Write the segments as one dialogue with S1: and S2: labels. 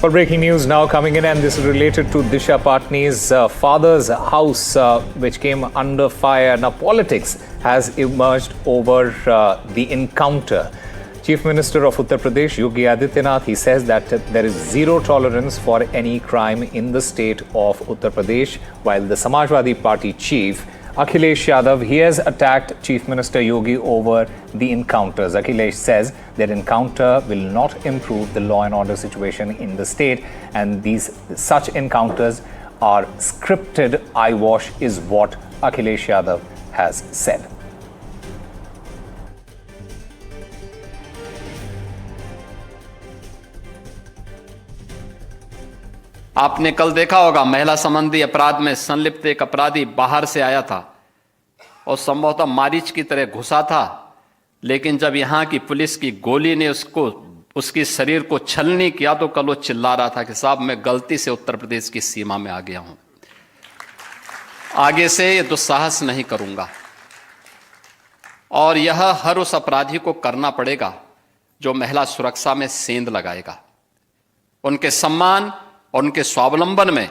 S1: Well, breaking news now coming in, and this is related to Disha Patni's father's house, which came under fire. Now, politics has emerged over the encounter. Chief Minister of Uttar Pradesh, Yogi Adityanath, he says that there is zero tolerance for any crime in the state of Uttar Pradesh, while the Samajwadi Party chief, Akhilesh Yadav, he has attacked Chief Minister Yogi over the encounters. Akhilesh says that encounter will not improve the law and order situation in the state, and such encounters are scripted eyewash, is what Akhilesh Yadav has said.
S2: आपने कल देखा होगा, महिला संबंधी अपराध में संलिप्त एक अपराधी बाहर से आया था और संभवतः मारीच की तरह घुसा था, लेकिन जब यहां की पुलिस की गोली ने उसकी शरीर को छलनी किया तो कल वो चिल्ला रहा था कि साहब मैं गलती से उत्तर प्रदेश की सीमा में आ गया हूं, आगे से ये दुस्साहस नहीं करूंगा। और यह हर उस अपराधी को करना पड़ेगा जो महिला सुरक्षा में सेंध लगाएगा, उनके सम्मान और उनके स्वावलंबन में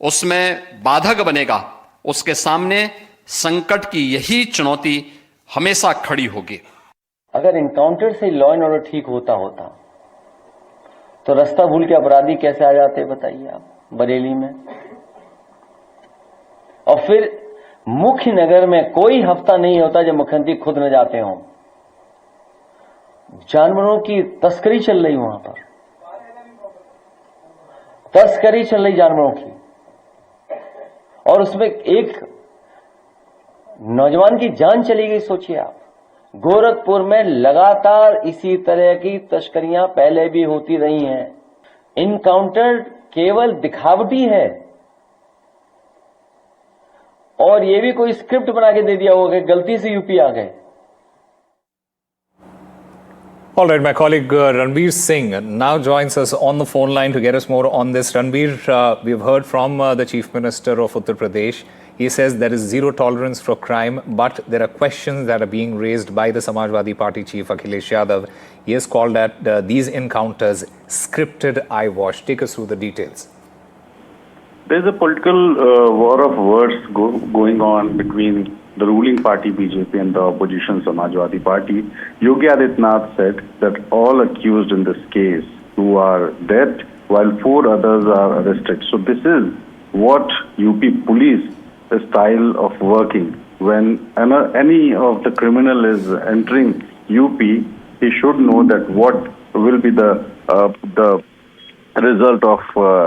S2: उसमें बाधक बनेगा। उसके सामने संकट की यही चुनौती हमेशा खड़ी होगी।
S3: अगर एनकाउंटर से लॉ एंड ऑर्डर ठीक होता तो रास्ता भूल के अपराधी कैसे आ जाते बताइए आप बरेली में। और फिर मुख्य नगर में कोई हफ्ता नहीं होता जब मुख्यमंत्री खुद न जाते हों। जानवरों की तस्करी चल रही वहां पर, तस्करी चल रही जानवरों की, और उसमें एक नौजवान की जान चली गई। सोचिए आप, गोरखपुर में लगातार इसी तरह की तस्करियां पहले भी होती रही हैं। इनकाउंटर केवल दिखावटी है, और ये भी कोई स्क्रिप्ट बना के दे दिया होगा कि गलती से यूपी आ गए।
S1: All right, my colleague Ranveer Singh now joins us on the phone line to get us more on this. Ranveer, we've heard from the Chief Minister of Uttar Pradesh. He says there is zero tolerance for crime, but there are questions that are being raised by the Samajwadi Party chief Akhilesh Yadav. He has called that these encounters scripted eyewash. Take us through the details.
S4: There's a political war of words going on between the ruling party BJP and the opposition Samajwadi Party. Yogi Adityanath said that all accused in this case who are dead, while 4 others are arrested. So this is what UP police style of working. When any of the criminal is entering UP, he should know that what will be the result of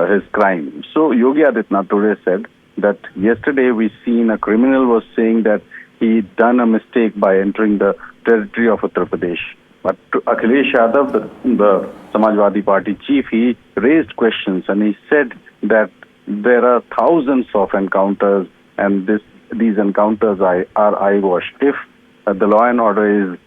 S4: his crime. So Yogi Adityanath today said that yesterday we seen a criminal was saying that he done a mistake by entering the territory of Uttar Pradesh. But Akhilesh Yadav, the Samajwadi Party chief, he raised questions and he said that there are thousands of encounters and these encounters are eyewash. If the law and order is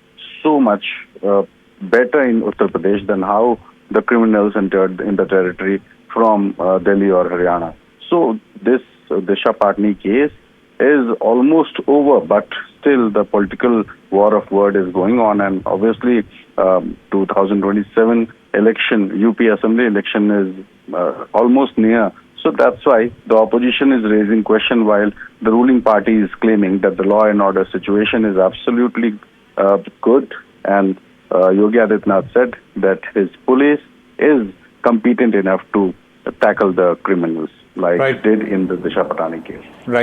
S4: so much better in Uttar Pradesh, then how the criminals entered in the territory from Delhi or Haryana. So this Disha Patni case is almost over, but still the political war of word is going on, and obviously 2027 election, UP Assembly election is almost near. So that's why the opposition is raising question while the ruling party is claiming that the law and order situation is absolutely good, and Yogi Adityanath said that his police is competent enough to tackle the criminals like it did in the Disha Patni case.
S1: Right.